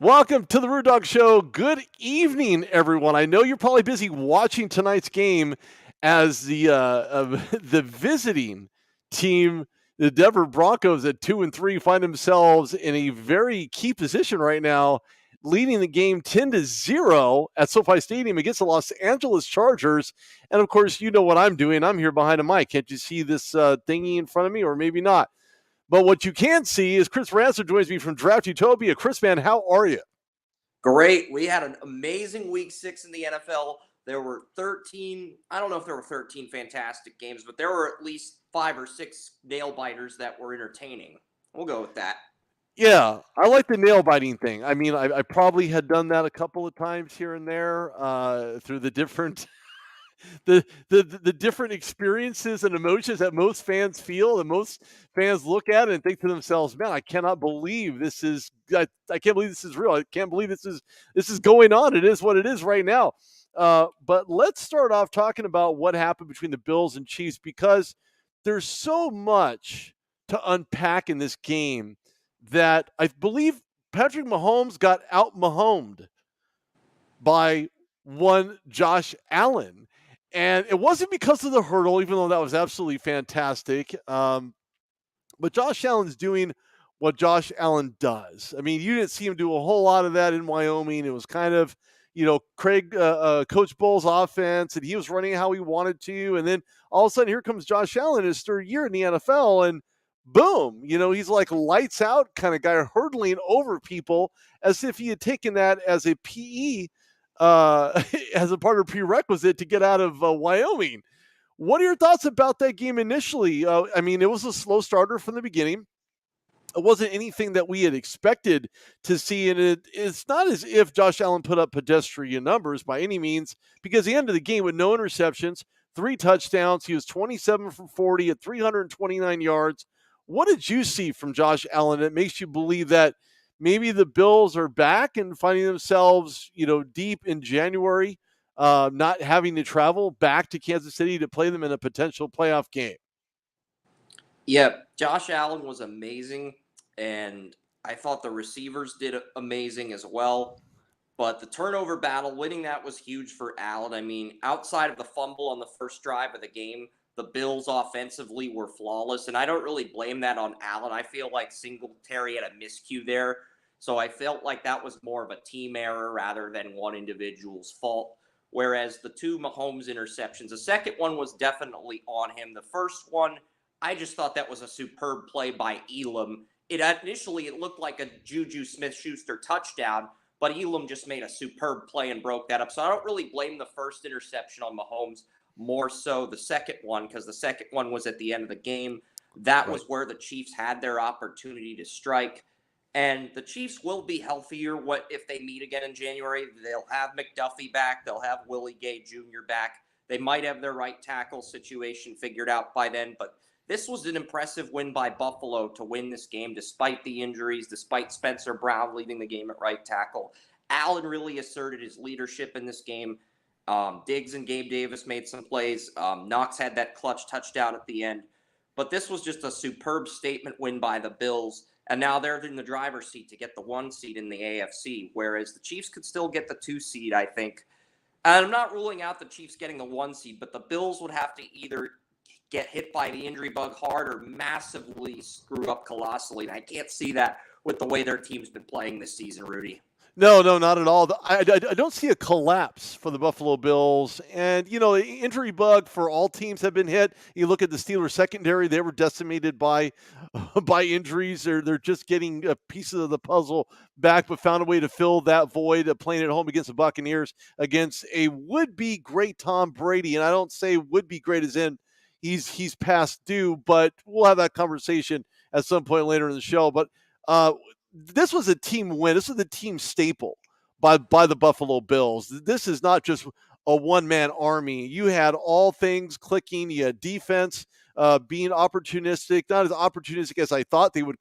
Welcome to the Rude Dog Show. Good evening, everyone. I know you're probably busy watching tonight's game as the visiting team, the Denver Broncos at 2-3, find themselves in a very key position right now, leading the game 10-0 at SoFi Stadium against the Los Angeles Chargers. And of course, you know what I'm doing. I'm here behind a mic. Can't you see this thingy in front of me, or maybe not? But what you can see is Chris Ransom joins me from Draft Utopia. Chris, man, how are you? Great. We had an amazing week 6 in the NFL. There were 13, I don't know if there were 13 fantastic games, but there were at least 5 or 6 nail biters that were entertaining. We'll go with that. Yeah, I like the nail biting thing. I mean, I probably had done that a couple of times here and there through the different the different experiences and emotions that most fans feel, and most fans look at it and think to themselves, "Man, I cannot believe this is. I can't believe this is real. I can't believe this is going on. It is what it is right now." But let's start off talking about what happened between the Bills and Chiefs, because there's so much to unpack in this game that I believe Patrick Mahomes got out Mahomed by one Josh Allen. And it wasn't because of the hurdle, even though that was absolutely fantastic. But Josh Allen's doing what Josh Allen does. I mean, you didn't see him do a whole lot of that in Wyoming. It was kind of, Coach Bull's offense, and he was running how he wanted to. And then all of a sudden, here comes Josh Allen, his third year in the NFL, and boom, he's like lights out kind of guy, hurdling over people as if he had taken that as a PE, as a part of prerequisite to get out of Wyoming. What are your thoughts about that game initially? I mean, it was a slow starter from the beginning. It wasn't anything that we had expected to see, and it's not as if Josh Allen put up pedestrian numbers by any means, because the end of the game with no interceptions, 3 touchdowns, he was 27 from 40 at 329 yards. What did you see from Josh Allen that makes you believe that maybe the Bills are back and finding themselves, deep in January, not having to travel back to Kansas City to play them in a potential playoff game? Yeah, Josh Allen was amazing, and I thought the receivers did amazing as well. But the turnover battle, winning that was huge for Allen. I mean, outside of the fumble on the first drive of the game, the Bills offensively were flawless, and I don't really blame that on Allen. I feel like Singletary had a miscue there, so I felt like that was more of a team error rather than one individual's fault. Whereas the 2 Mahomes interceptions, the second one was definitely on him. The first one, I just thought that was a superb play by Elam. Initially it looked like a Juju Smith-Schuster touchdown, but Elam just made a superb play and broke that up. So I don't really blame the first interception on Mahomes, more so the second one, because the second one was at the end of the game. That was where the Chiefs had their opportunity to strike. And the Chiefs will be healthier if they meet again in January. They'll have McDuffie back. They'll have Willie Gay Jr. back. They might have their right tackle situation figured out by then. But this was an impressive win by Buffalo to win this game despite the injuries, despite Spencer Brown leading the game at right tackle. Allen really asserted his leadership in this game. Diggs and Gabe Davis made some plays. Knox had that clutch touchdown at the end. But this was just a superb statement win by the Bills. And now they're in the driver's seat to get the 1 seed in the AFC, whereas the Chiefs could still get the 2 seed, I think. And I'm not ruling out the Chiefs getting the 1 seed, but the Bills would have to either get hit by the injury bug hard or massively screw up colossally. And I can't see that with the way their team's been playing this season, Rudy. No, not at all. I don't see a collapse for the Buffalo Bills. And, the injury bug for all teams have been hit. You look at the Steelers secondary, they were decimated by injuries. They're just getting pieces of the puzzle back, but found a way to fill that void of playing at home against the Buccaneers, against a would-be great Tom Brady. And I don't say would-be great as in he's past due, but we'll have that conversation at some point later in the show. But this was a team win. This was a team staple by the Buffalo Bills. This is not just a one-man army. You had all things clicking. You had defense being opportunistic, not as opportunistic as I thought they would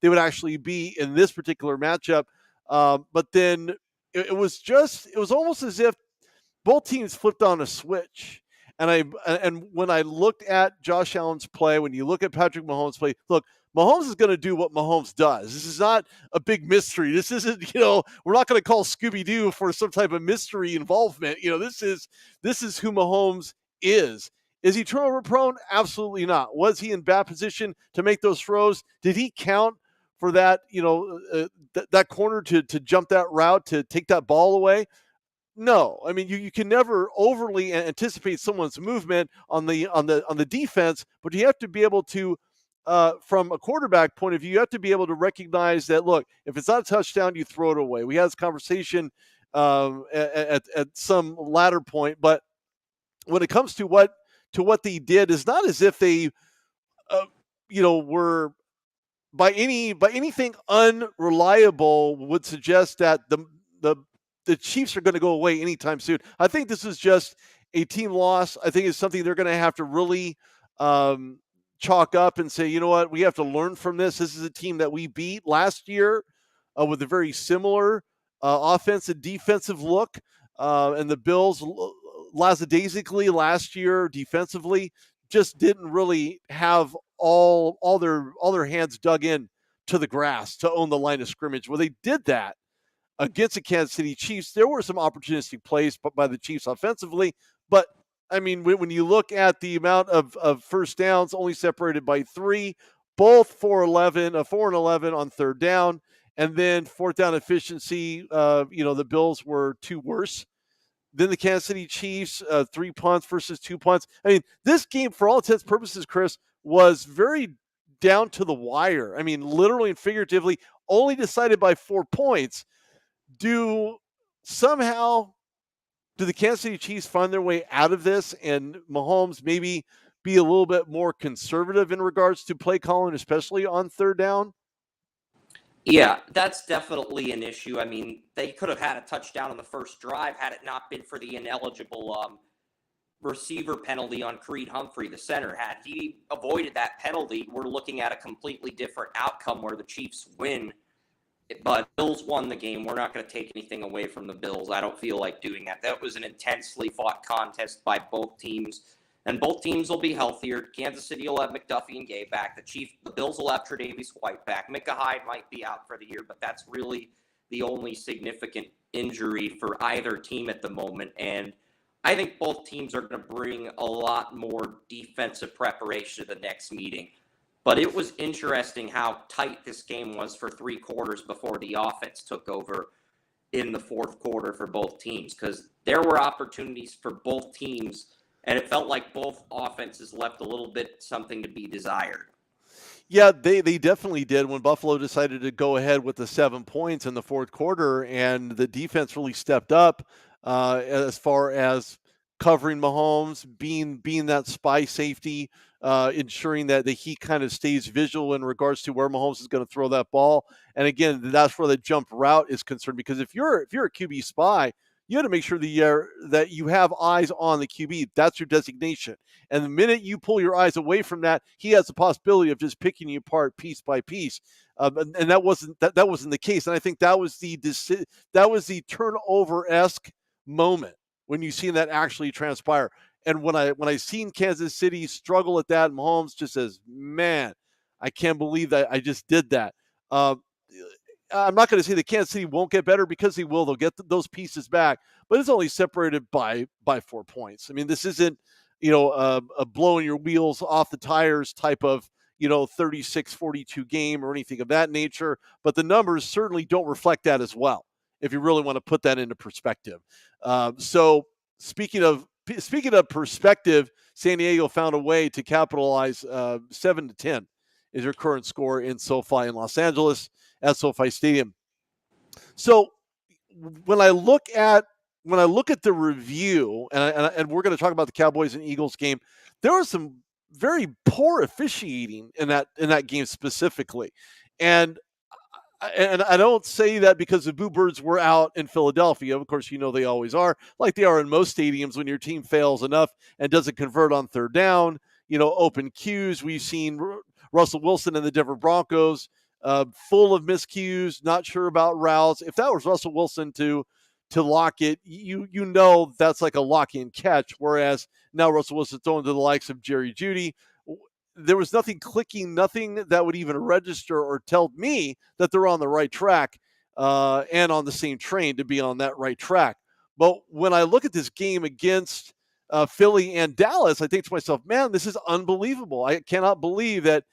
they would actually be in this particular matchup. But then it was almost as if both teams flipped on a switch. And when I looked at Josh Allen's play, when you look at Patrick Mahomes' play, look, Mahomes is going to do what Mahomes does. This is not a big mystery. This isn't, we're not going to call Scooby-Doo for some type of mystery involvement. This is who Mahomes is. Is he turnover prone? Absolutely not. Was he in bad position to make those throws? Did he count for that, that corner to jump that route, to take that ball away? No, I mean you can never overly anticipate someone's movement on the defense, but you have to be able to, from a quarterback point of view, you have to be able to recognize that. Look, if it's not a touchdown, you throw it away. We had this conversation at some latter point, but when it comes to what they did, is not as if they, were by anything unreliable would suggest that the Chiefs are going to go away anytime soon. I think this is just a team loss. I think it's something they're going to have to really chalk up and say, you know what, we have to learn from this. This is a team that we beat last year with a very similar offensive defensive look, and the Bills lackadaisically last year defensively just didn't really have all their hands dug in to the grass to own the line of scrimmage. Well, they did that against the Kansas City Chiefs. There were some opportunistic plays by the Chiefs offensively, but I mean, when you look at the amount of first downs, only separated by 3, both 4-11 on third down, and then fourth down efficiency, the Bills were 2 worse than the Kansas City Chiefs, 3 punts versus 2 punts. I mean, this game, for all intents and purposes, Chris, was very down to the wire. I mean, literally and figuratively, only decided by 4 points. Do the Kansas City Chiefs find their way out of this, and Mahomes maybe be a little bit more conservative in regards to play calling, especially on third down? Yeah, that's definitely an issue. I mean, they could have had a touchdown on the first drive had it not been for the ineligible receiver penalty on Creed Humphrey, the center. Had he avoided that penalty, we're looking at a completely different outcome where the Chiefs win. But Bills won the game. We're not going to take anything away from the Bills. I don't feel like doing that. That was an intensely fought contest by both teams, and both teams will be healthier. Kansas City will have McDuffie and Gay back. The Bills will have Tre'Davious White back. Micah Hyde might be out for the year, but that's really the only significant injury for either team at the moment. And I think both teams are going to bring a lot more defensive preparation to the next meeting. But it was interesting how tight this game was for 3 quarters before the offense took over in the fourth quarter for both teams, because there were opportunities for both teams, and it felt like both offenses left a little bit something to be desired. Yeah, they definitely did when Buffalo decided to go ahead with the 7 points in the fourth quarter, and the defense really stepped up as far as covering Mahomes, being that spy safety, ensuring that he kind of stays visual in regards to where Mahomes is going to throw that ball. And again, that's where the jump route is concerned, because if you're a QB spy, you got to make sure that you have eyes on the QB. That's your designation. And the minute you pull your eyes away from that, he has the possibility of just picking you apart piece by piece. And that wasn't the case. And I think that was the turnover-esque moment when you seen that actually transpire. And when I seen Kansas City struggle at that, Mahomes just says, "Man, I can't believe that I just did that." I'm not going to say that Kansas City won't get better, because they will. They'll get those pieces back, but it's only separated by 4 points. I mean, this isn't a blowing your wheels off the tires type of 36-42 game or anything of that nature. But the numbers certainly don't reflect that as well, if you really want to put that into perspective. So speaking of perspective, San Diego found a way to capitalize. 7-10 is your current score in SoFi in Los Angeles at SoFi Stadium. So when I look at the review, and we're going to talk about the Cowboys and Eagles game, there was some very poor officiating in that game specifically, and I don't say that because the Boo Birds were out in Philadelphia. Of course, they always are, like they are in most stadiums when your team fails enough and doesn't convert on third down. Open cues. We've seen Russell Wilson and the Denver Broncos full of miscues, not sure about routes. If that was Russell Wilson to lock it, that's like a lock-in catch. Whereas now Russell Wilson throwing to the likes of Jerry Jeudy, there was nothing clicking, nothing that would even register or tell me that they're on the right track and on the same train to be on that right track. But when I look at this game against Philly and Dallas, I think to myself, man, this is unbelievable. I cannot believe that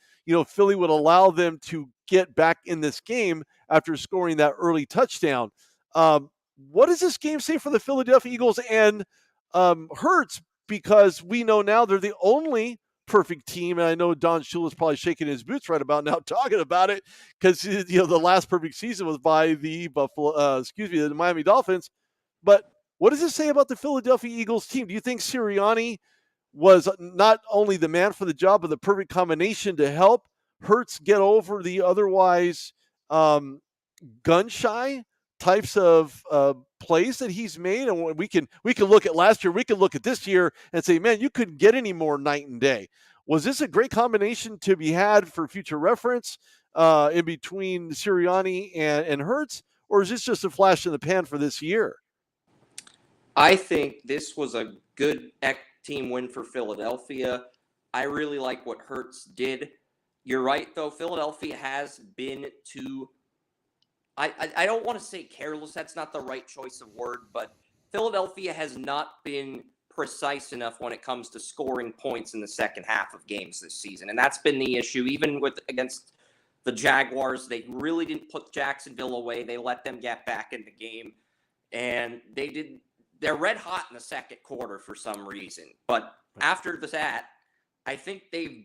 Philly would allow them to get back in this game after scoring that early touchdown. What does this game say for the Philadelphia Eagles and Hurts? Because we know now they're the only perfect team, and I know Don Shula is probably shaking his boots right about now talking about it because the last perfect season was by the the Miami Dolphins. But what does it say about the Philadelphia Eagles team? Do you think Sirianni was not only the man for the job, but the perfect combination to help Hurts get over the otherwise gun shy types of plays that he's made? And we can look at last year, we can look at this year and say, man, you couldn't get any more night and day. Was this a great combination to be had for future reference in between Sirianni and Hurts, or is this just a flash in the pan for this year? I think this was a good team win for Philadelphia. I really like what Hurts did. You're right, though. Philadelphia has been too, I don't want to say careless. That's not the right choice of word, but Philadelphia has not been precise enough when it comes to scoring points in the second half of games this season. And that's been the issue. Even against the Jaguars, they really didn't put Jacksonville away. They let them get back in the game. And they're red hot in the second quarter for some reason. But after that, I think they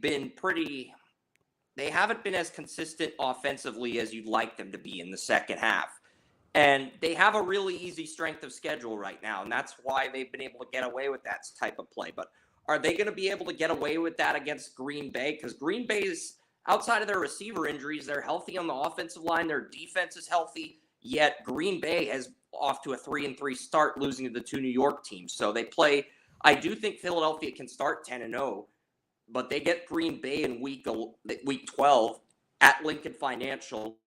haven't been as consistent offensively as you'd like them to be in the second half. And they have a really easy strength of schedule right now, and that's why they've been able to get away with that type of play. But are they going to be able to get away with that against Green Bay? Because Green Bay is, outside of their receiver injuries, they're healthy on the offensive line. Their defense is healthy, yet Green Bay has off to a 3-3 start, losing to the two New York teams. So they play. I do think Philadelphia can start 10-0, but they get Green Bay in week 12 at Lincoln Financial,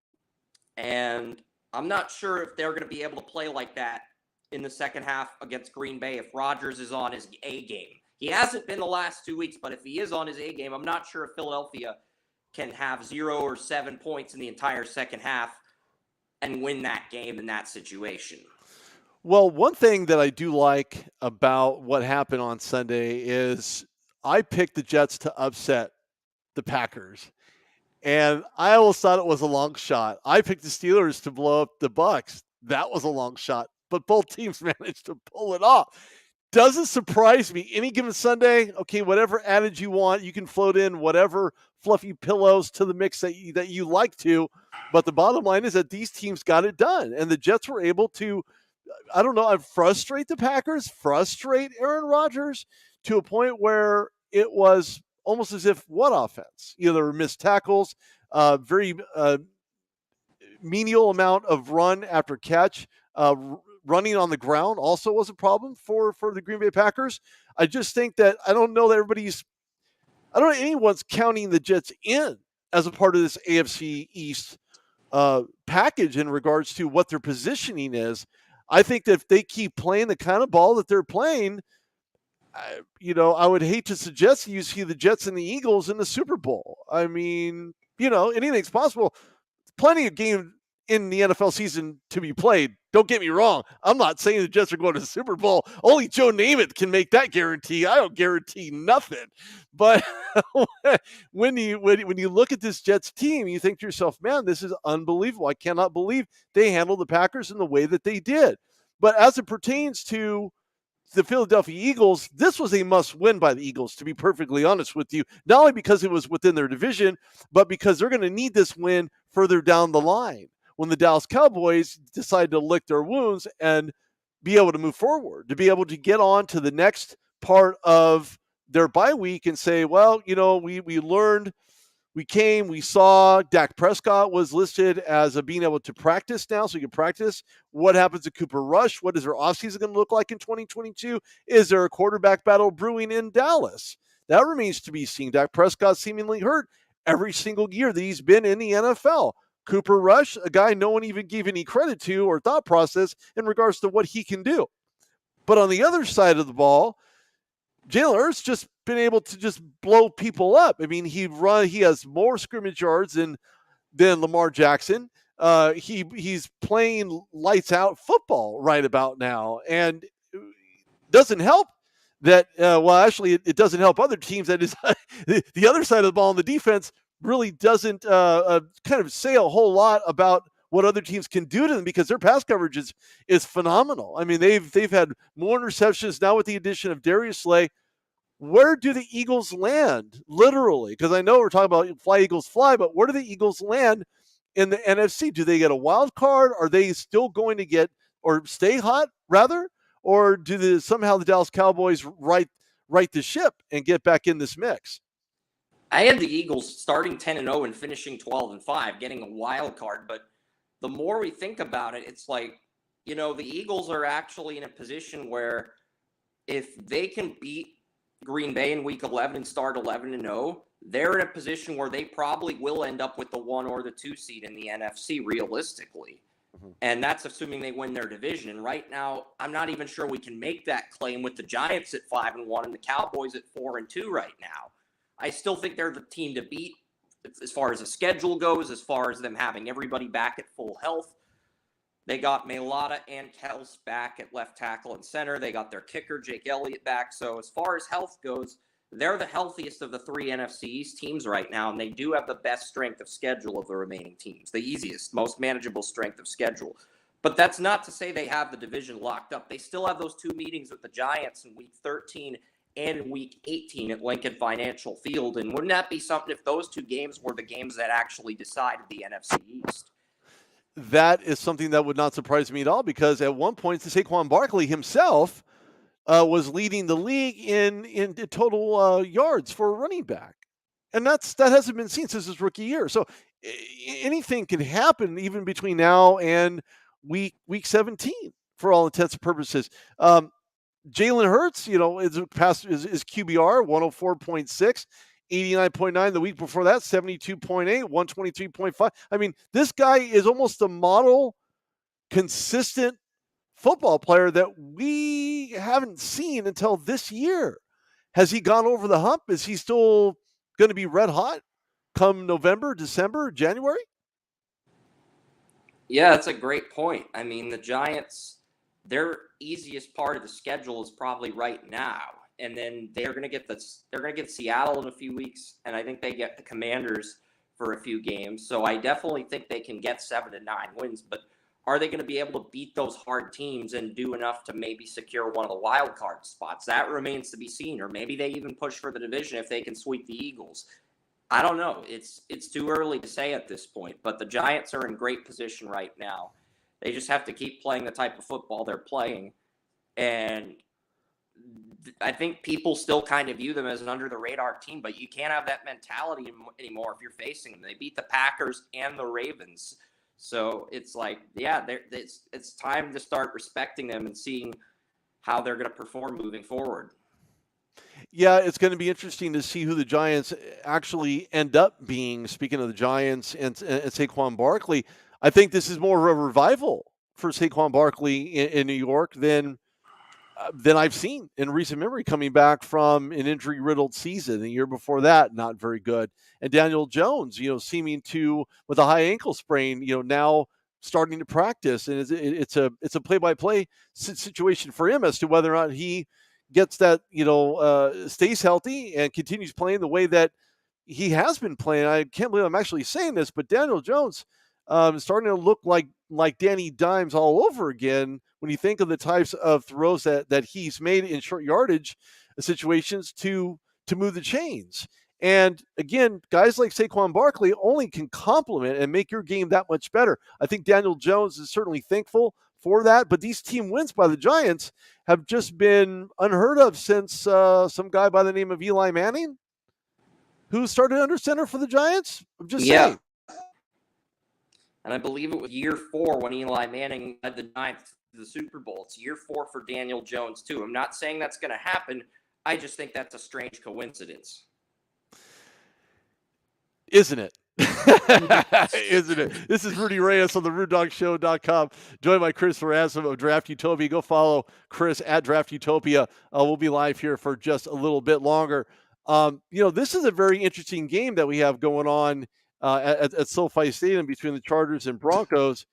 and I'm not sure if they're going to be able to play like that in the second half against Green Bay if Rodgers is on his A game. He hasn't been the last 2 weeks, but if he is on his A game, I'm not sure if Philadelphia can have 0 or 7 points in the entire second half and win that game in that situation. Well, one thing that I do like about what happened on Sunday is I picked the Jets to upset the Packers. And I almost thought it was a long shot. I picked the Steelers to blow up the Bucs. That was a long shot, but both teams managed to pull it off. Doesn't surprise me. Any given Sunday, okay, whatever adage you want, you can float in whatever fluffy pillows to the mix that you like to. But the bottom line is that these teams got it done, and the Jets were able to, I don't know, frustrate the Packers, frustrate Aaron Rodgers to a point where it was almost as if what offense? There were missed tackles, very menial amount of run after catch. Running on the ground also was a problem for the Green Bay Packers. I just think that I don't know anyone's counting the Jets in as a part of this AFC East package in regards to what their positioning is. I think that if they keep playing the kind of ball that they're playing, I would hate to suggest you see the Jets and the Eagles in the Super Bowl. I mean, anything's possible. Plenty of games in the NFL season to be played. Don't get me wrong. I'm not saying the Jets are going to the Super Bowl. Only Joe Namath can make that guarantee. I don't guarantee nothing. But when you look at this Jets team, you think to yourself, man, this is unbelievable. I cannot believe they handled the Packers in the way that they did. But as it pertains to the Philadelphia Eagles, this was a must-win by the Eagles, to be perfectly honest with you, not only because it was within their division, but because they're going to need this win further down the line when the Dallas Cowboys decide to lick their wounds and be able to move forward, to be able to get on to the next part of their bye week and say, well, we learned, we saw Dak Prescott was listed as being able to practice now, so he can practice. What happens to Cooper Rush? What is their offseason going to look like in 2022? Is there a quarterback battle brewing in Dallas? That remains to be seen. Dak Prescott seemingly hurt every single year that he's been in the NFL. Cooper Rush, a guy no one even gave any credit to or thought process in regards to what he can do. But on the other side of the ball, Jalen Hurts just been able to just blow people up. I mean, he has more scrimmage yards than Lamar Jackson. He's playing lights out football right about now, and doesn't help that. Well, actually, it doesn't help other teams. That is the other side of the ball in the defense really doesn't kind of say a whole lot about what other teams can do to them because their pass coverage is phenomenal. I mean, they've had more interceptions now with the addition of Darius Slay. Where do the Eagles land, literally? Because I know we're talking about fly Eagles fly, but where do the Eagles land in the NFC? Do they get a wild card? Are they still going to get or stay hot rather, or do somehow the Dallas Cowboys right the ship and get back in this mix? I had the Eagles starting 10-0 and finishing 12-5, getting a wild card. But the more we think about it, it's like, the Eagles are actually in a position where if they can beat Green Bay in Week 11 and start 11-0, they're in a position where they probably will end up with the 1 or the 2 seed in the NFC realistically. Mm-hmm. And that's assuming they win their division. And right now, I'm not even sure we can make that claim with the Giants at 5-1 and the Cowboys at 4-2 right now. I still think they're the team to beat as far as the schedule goes, as far as them having everybody back at full health. They got Mailata and Kels back at left tackle and center. They got their kicker, Jake Elliott, back. So as far as health goes, they're the healthiest of the 3 NFC East teams right now, and they do have the best strength of schedule of the remaining teams, the easiest, most manageable strength of schedule. But that's not to say they have the division locked up. They still have those 2 meetings with the Giants in Week 13 and in Week 18 at Lincoln Financial Field. And wouldn't that be something if those 2 games were the games that actually decided the NFC East? That is something that would not surprise me at all because at one point, Saquon Barkley himself was leading the league in total yards for a running back, and that hasn't been seen since his rookie year. So anything can happen even between now and week 17 for all intents and purposes. Jalen Hurts, is QBR 104.6. 89.9 the week before that, 72.8, 123.5. I mean, this guy is almost a model, consistent football player that we haven't seen until this year. Has he gone over the hump? Is he still going to be red hot come November, December, January? Yeah, that's a great point. I mean, the Giants, their easiest part of the schedule is probably right now. And then they're going to get Seattle in a few weeks, and I think they get the Commanders for a few games. So I definitely think they can get 7 to 9 wins. But are they going to be able to beat those hard teams and do enough to maybe secure one of the wild card spots? That remains to be seen. Or maybe they even push for the division if they can sweep the Eagles. I don't know. It's too early to say at this point. But the Giants are in great position right now. They just have to keep playing the type of football they're playing. And I think people still kind of view them as an under-the-radar team, but you can't have that mentality anymore if you're facing them. They beat the Packers and the Ravens. So it's like, yeah, it's time to start respecting them and seeing how they're going to perform moving forward. Yeah, it's going to be interesting to see who the Giants actually end up being. Speaking of the Giants and Saquon Barkley, I think this is more of a revival for Saquon Barkley in New York than I've seen in recent memory, coming back from an injury-riddled season. The year before that, not very good. And Daniel Jones, seeming to, with a high ankle sprain, now starting to practice. And it's a play-by-play situation for him as to whether or not he gets that, stays healthy and continues playing the way that he has been playing. I can't believe I'm actually saying this, but Daniel Jones starting to look like Danny Dimes all over again when you think of the types of throws that he's made in short yardage situations to move the chains. And again, guys like Saquon Barkley only can complement and make your game that much better. I think Daniel Jones is certainly thankful for that, but these team wins by the Giants have just been unheard of since some guy by the name of Eli Manning, who started under center for the Giants. I'm just saying. And I believe it was year 4 when Eli Manning led the Giants to the Super Bowl. It's year 4 for Daniel Jones, too. I'm not saying that's going to happen. I just think that's a strange coincidence. Isn't it? Isn't it? This is Rudy Reyes on the RudeDogShow.com. Joined by Chris Ransom of Draft Utopia. Go follow Chris at Draft Utopia. We'll be live here for just a little bit longer. This is a very interesting game that we have going on at SoFi Stadium between the Chargers and Broncos.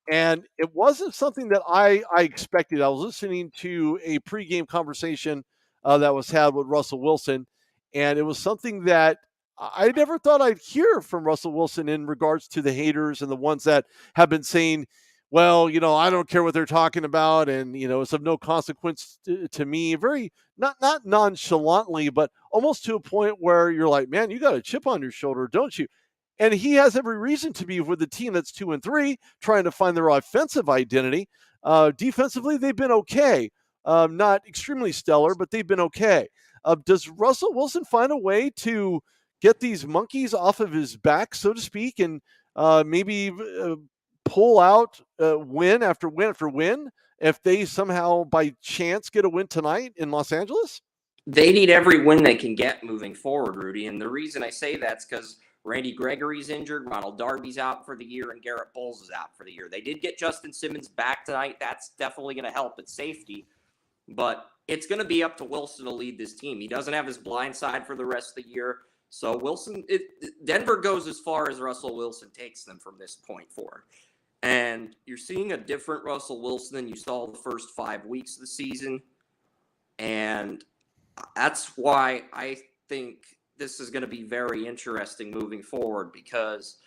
And it wasn't something that I expected. I was listening to a pregame conversation that was had with Russell Wilson, and it was something that I never thought I'd hear from Russell Wilson in regards to the haters and the ones that have been saying, well, I don't care what they're talking about, and it's of no consequence to me. Very not nonchalantly, but almost to a point where you're like, man, you got a chip on your shoulder, don't you? And he has every reason to be with a team that's 2-3, trying to find their offensive identity. Defensively, they've been okay. Not extremely stellar, but they've been okay. Does Russell Wilson find a way to get these monkeys off of his back, so to speak, and maybe pull out win after win after win if they somehow by chance get a win tonight in Los Angeles? They need every win they can get moving forward, Rudy. And the reason I say that's because Randy Gregory's injured, Ronald Darby's out for the year, and Garrett Bowles is out for the year. They did get Justin Simmons back tonight. That's definitely going to help at safety. But it's going to be up to Wilson to lead this team. He doesn't have his blind side for the rest of the year. So Denver goes as far as Russell Wilson takes them from this point forward. And you're seeing a different Russell Wilson than you saw the first 5 weeks of the season. And that's why I think this is going to be very interesting moving forward, because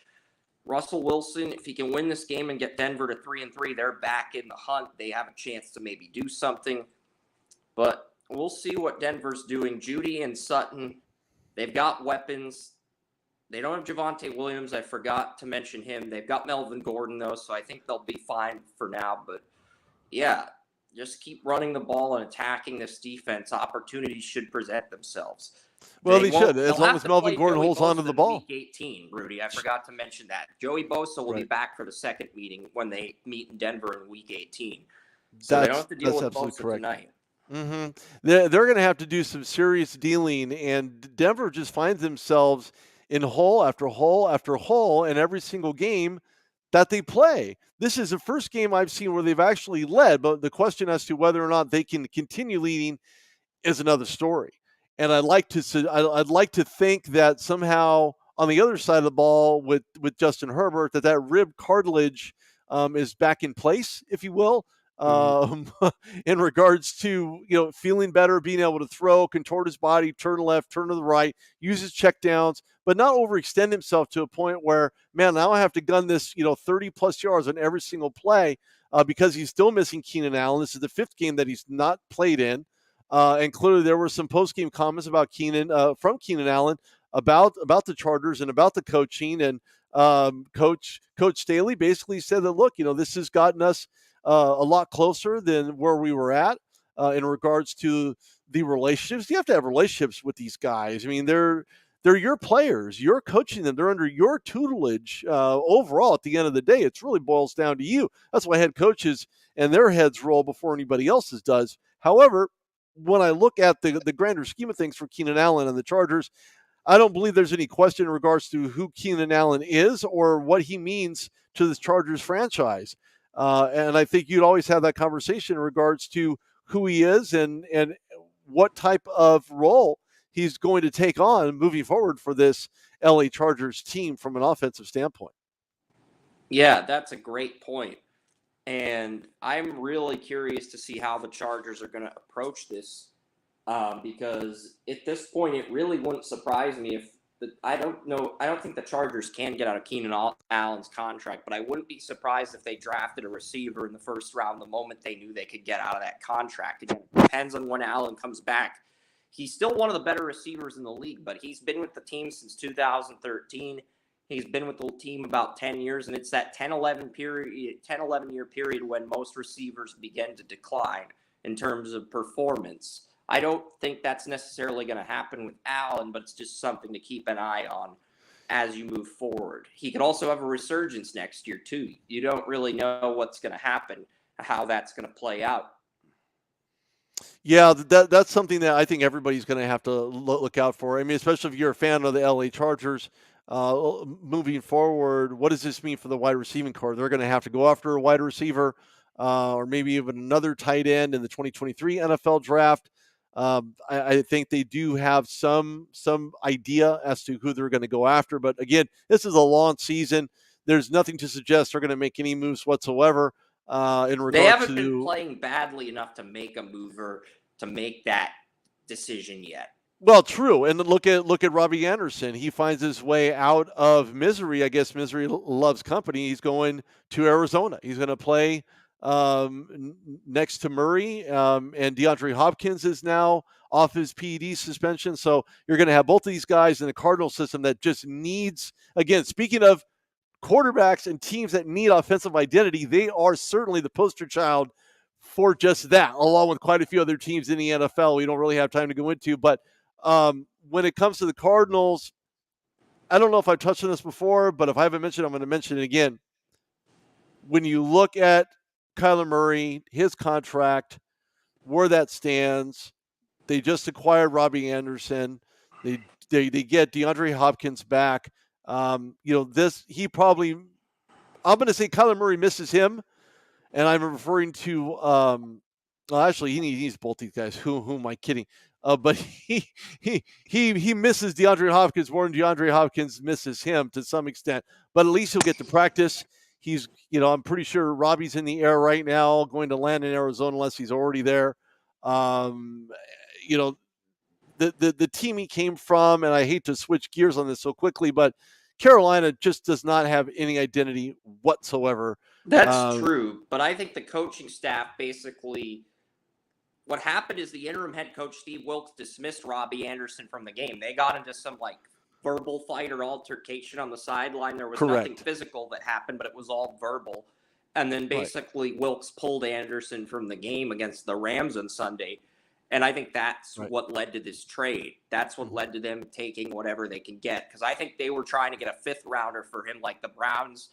Russell Wilson, if he can win this game and get Denver to 3-3, they're back in the hunt. They have a chance to maybe do something. But we'll see what Denver's doing. Judy and Sutton, they've got weapons. They don't have Javonte Williams. I forgot to mention him. They've got Melvin Gordon, though, so I think they'll be fine for now. But, yeah, just keep running the ball and attacking this defense. Opportunities should present themselves. Well, they should, as long as Melvin Gordon Joey holds Bosa onto the ball. Week 18, Rudy. I forgot to mention that. Joey Bosa will be back for the second meeting when they meet in Denver in Week 18. So they don't have to deal with Bosa tonight. Mm-hmm. They're going to have to do some serious dealing, and Denver just finds themselves in hole after hole after hole in every single game that they play. This is the first game I've seen where they've actually led, but the question as to whether or not they can continue leading is another story. And I'd like to think that somehow on the other side of the ball with Justin Herbert, that rib cartilage is back in place, if you will. In regards to feeling better, being able to throw, contort his body, turn to the left, turn to the right, use his check downs, but not overextend himself to a point where, man, now I have to gun this 30 plus yards on every single play because he's still missing Keenan Allen. This is the fifth game that he's not played in, and clearly there were some post game comments about from Keenan Allen about the Chargers and about the coaching, and Coach Staley basically said that, look, this has gotten us a lot closer than where we were at in regards to the relationships. You have to have relationships with these guys. I mean, they're your players. You're coaching them. They're under your tutelage. Overall, at the end of the day, it really boils down to you. That's why head coaches and their heads roll before anybody else's does. However, when I look at the grander scheme of things for Keenan Allen and the Chargers, I don't believe there's any question in regards to who Keenan Allen is or what he means to this Chargers franchise. And I think you'd always have that conversation in regards to who he is and what type of role he's going to take on moving forward for this LA Chargers team from an offensive standpoint. Yeah, that's a great point. And I'm really curious to see how the Chargers are going to approach this because at this point, it really wouldn't surprise me if I don't think the Chargers can get out of Keenan Allen's contract, but I wouldn't be surprised if they drafted a receiver in the first round the moment they knew they could get out of that contract. Again, it depends on when Allen comes back. He's still one of the better receivers in the league, but he's been with the team since 2013. He's been with the team about 10 years, and it's that 10-11 year period when most receivers begin to decline in terms of performance. I don't think that's necessarily going to happen with Allen, but it's just something to keep an eye on as you move forward. He could also have a resurgence next year, too. You don't really know what's going to happen, how that's going to play out. Yeah, that's something that I think everybody's going to have to look out for. I mean, especially if you're a fan of the LA Chargers. moving forward, what does this mean for the wide receiving core? They're going to have to go after a wide receiver, or maybe even another tight end in the 2023 NFL draft. I think they do have some idea as to who they're going to go after, but again, this is a long season. There's nothing to suggest they're going to make any moves whatsoever in They regard haven't been to. playing badly enough to make a mover to make that decision yet. Well, true, and look at Robbie Anderson. He finds his way out of misery. I guess misery loves company. He's going to Arizona. He's going to play next to Murray, and DeAndre Hopkins is now off his PED suspension. So you're going to have both of these guys in the Cardinal system that just needs. Again, speaking of quarterbacks and teams that need offensive identity, they are certainly the poster child for just that, along with quite a few other teams in the NFL we don't really have time to go into. But when it comes to the Cardinals, I don't know if I've touched on this before, but if I haven't mentioned it, I'm going to mention it again. When you look at Kyler Murray, his contract, where that stands, they just acquired Robbie Anderson. They get DeAndre Hopkins back. He probably, I'm going to say Kyler Murray misses him, and I'm referring to, well, actually, he needs both these guys. Who am I kidding? But he misses DeAndre Hopkins more than DeAndre Hopkins misses him to some extent. But at least he'll get to practice. He's, I'm pretty sure Robbie's in the air right now, going to land in Arizona unless he's already there. Um, you know, the team he came from, and I hate to switch gears on this so quickly, but Carolina just does not have any identity whatsoever. That's true, but I think the coaching staff basically, what happened is the interim head coach Steve Wilks dismissed Robbie Anderson from the game. They got into some verbal fight or altercation on the sideline. There was nothing physical that happened, but it was all verbal. And then basically Wilks pulled Anderson from the game against the Rams on Sunday. And I think that's what led to this trade. That's what led to them taking whatever they can get. Because I think they were trying to get a fifth rounder for him, like the Browns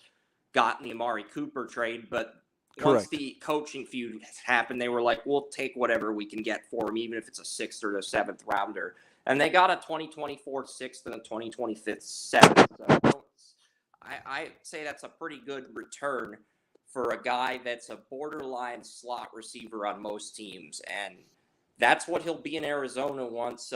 got in the Amari Cooper trade. But once the coaching feud happened, they were like, we'll take whatever we can get for him, even if it's a sixth or a seventh rounder. And they got a 2024 sixth and a 2025 seventh. So I say that's a pretty good return for a guy that's a borderline slot receiver on most teams. And that's what he'll be in Arizona once.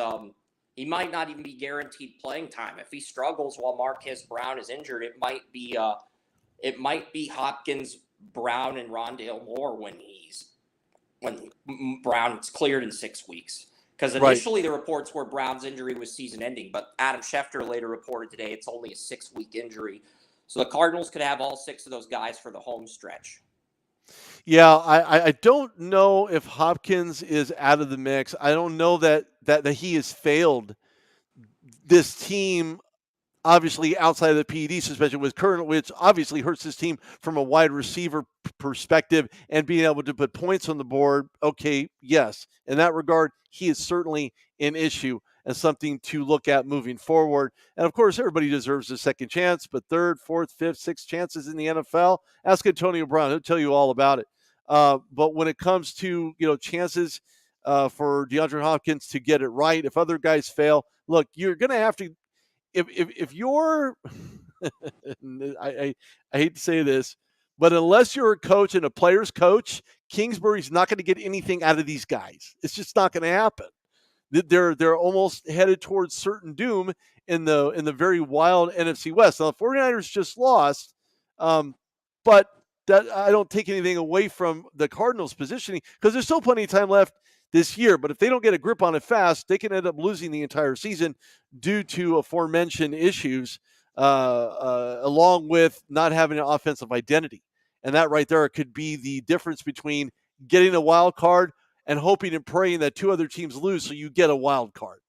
He might not even be guaranteed playing time. If he struggles while Marquez Brown is injured, it might be Hopkins, Brown, and Rondale Moore when Brown's cleared in 6 weeks. Because initially the reports were Brown's injury was season-ending, but Adam Schefter later reported today it's only a 6-week injury. So the Cardinals could have all 6 of those guys for the home stretch. Yeah, I don't know if Hopkins is out of the mix. I don't know that he has failed this team, obviously outside of the PED suspension, which obviously hurts this team from a wide receiver perspective and being able to put points on the board. Okay, yes. In that regard, he is certainly an issue and something to look at moving forward. And of course, everybody deserves a second chance, but third, fourth, fifth, sixth chances in the NFL, ask Antonio Brown. He'll tell you all about it. But when it comes to, chances for DeAndre Hopkins to get it right, if other guys fail, look, you're going to have to, if you're, I hate to say this, but unless you're a coach and a player's coach, Kingsbury's not going to get anything out of these guys. It's just not going to happen. They're almost headed towards certain doom in the very wild NFC West. Now the 49ers just lost, but that I don't take anything away from the Cardinals' positioning because there's still plenty of time left this year. But if they don't get a grip on it fast, they can end up losing the entire season due to aforementioned issues, along with not having an offensive identity. And that right there could be the difference between getting a wild card and hoping and praying that 2 other teams lose so you get a wild card.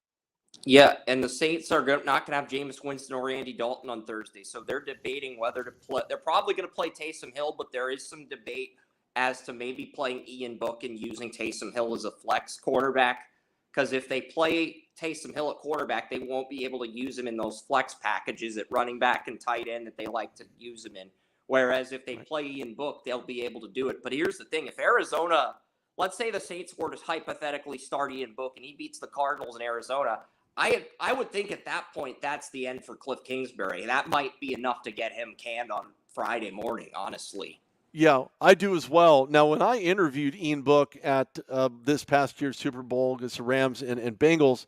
Yeah, and the Saints are not going to have Jameis Winston or Andy Dalton on Thursday, so they're debating whether to play. They're probably going to play Taysom Hill, but there is some debate as to maybe playing Ian Book and using Taysom Hill as a flex quarterback, because if they play Taysom Hill at quarterback, they won't be able to use him in those flex packages at running back and tight end that they like to use him in. Whereas if they play Ian Book, they'll be able to do it. But here's the thing. If Arizona, let's say the Saints were to hypothetically start Ian Book and he beats the Cardinals in Arizona, I would think at that point that's the end for Cliff Kingsbury. That might be enough to get him canned on Friday morning, honestly. Yeah, I do as well. Now, when I interviewed Ian Book at this past year's Super Bowl against the Rams and Bengals,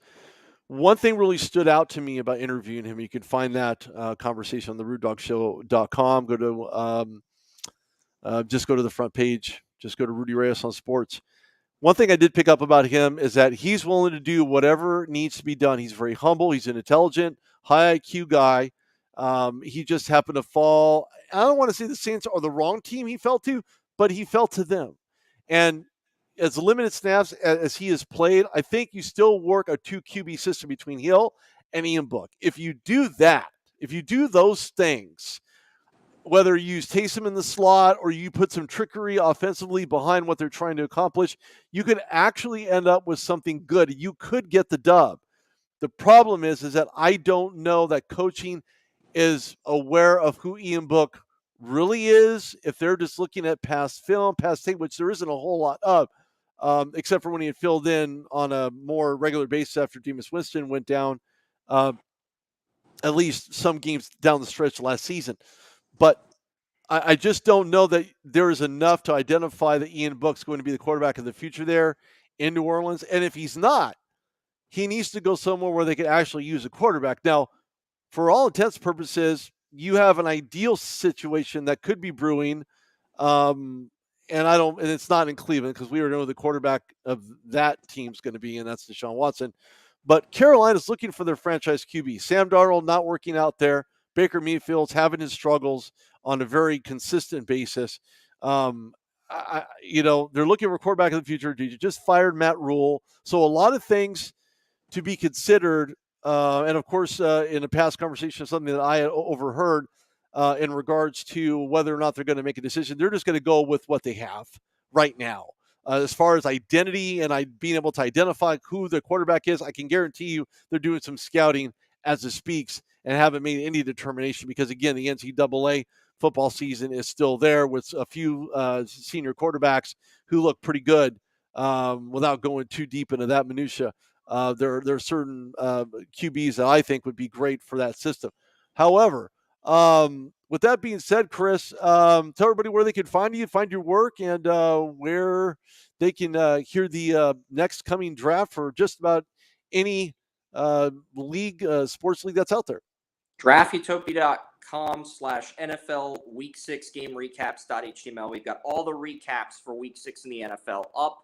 one thing really stood out to me about interviewing him. You can find that conversation on the RudeDogShow.com. Just go to the front page. Just go to Rudy Reyes on Sports. One thing I did pick up about him is that he's willing to do whatever needs to be done. He's very humble. He's an intelligent, high IQ guy. He just happened to fall. I don't want to say the Saints are the wrong team he fell to, but he fell to them. And as limited snaps as he has played, I think you still work a 2 QB system between Hill and Ian Book. If you do that, if you do those things, whether you use Taysom in the slot or you put some trickery offensively behind what they're trying to accomplish, you could actually end up with something good. You could get the dub. The problem is that I don't know that coaching is aware of who Ian Book really is. If they're just looking at past film, past tape, which there isn't a whole lot of, except for when he had filled in on a more regular basis after Jameis Winston went down, uh, at least some games down the stretch last season. But I just don't know that there is enough to identify that Ian Book's going to be the quarterback of the future there in New Orleans. And if he's not, he needs to go somewhere where they can actually use a quarterback. Now, for all intents and purposes, you have an ideal situation that could be brewing. And it's not in Cleveland because we already know who the quarterback of that team's going to be, and that's Deshaun Watson. But Carolina's looking for their franchise QB. Sam Darnold not working out there. Baker Mayfield's having his struggles on a very consistent basis. They're looking for a quarterback of the future. You just fired Matt Rule. So a lot of things to be considered. And of course, in a past conversation, something that I had overheard in regards to whether or not they're going to make a decision, they're just going to go with what they have right now. As far as identity and being able to identify who the quarterback is, I can guarantee you they're doing some scouting as it speaks and haven't made any determination because, again, the NCAA football season is still there with a few senior quarterbacks who look pretty good without going too deep into that minutia. There are certain QBs that I think would be great for that system. However, with that being said, Chris, tell everybody where they can find you, find your work, and where they can hear the next coming draft for just about any sports league that's out there. DraftUtopia.com/NFL Week 6 game recaps.html. We've got all the recaps for Week 6 in the NFL up.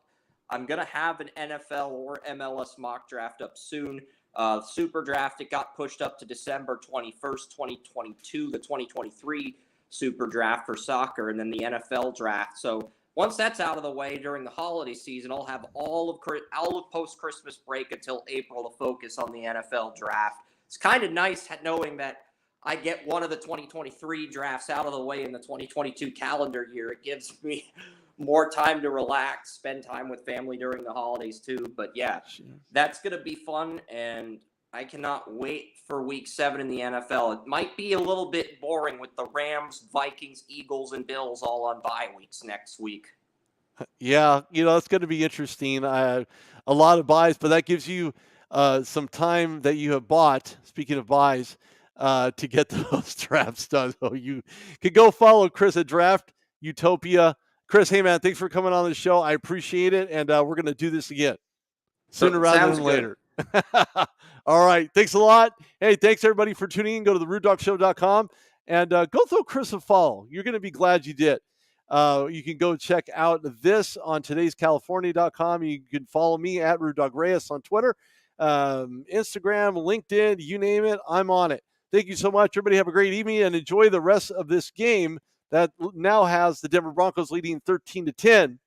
I'm going to have an NFL or MLS mock draft up soon. Super draft, it got pushed up to December 21st, 2022, the 2023 super draft for soccer, and then the NFL draft. So once that's out of the way during the holiday season, I'll have all of post-Christmas break until April to focus on the NFL draft. It's kind of nice knowing that I get one of the 2023 drafts out of the way in the 2022 calendar year. It gives me more time to relax, spend time with family during the holidays too. But yeah, that's going to be fun. And I cannot wait for Week 7 in the NFL. It might be a little bit boring with the Rams, Vikings, Eagles, and Bills all on bye weeks next week. Yeah, it's going to be interesting. A lot of buys, but that gives you some time that you have bought, speaking of buys, to get those drafts done. So you can go follow Chris at Draft Utopia. Chris, hey, man, thanks for coming on the show. I appreciate it, and we're going to do this again sooner rather than later. All right, thanks a lot. Hey, thanks, everybody, for tuning in. Go to the RudeDogShow.com and go throw Chris a follow. You're going to be glad you did. You can go check out this on todayscalifornia.com. You can follow me at Rude Dog Reyes on Twitter, Instagram, LinkedIn, you name it, I'm on it. Thank you so much. Everybody have a great evening and enjoy the rest of this game that now has the Denver Broncos leading 13-10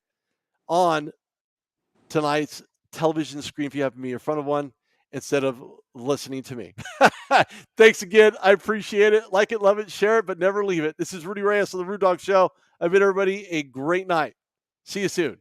on tonight's television screen if you happen to be in front of one instead of listening to me. Thanks again. I appreciate it. Like it, love it, share it, but never leave it. This is Rudy Reyes of the Rude Dog Show. I bid everybody a great night. See you soon.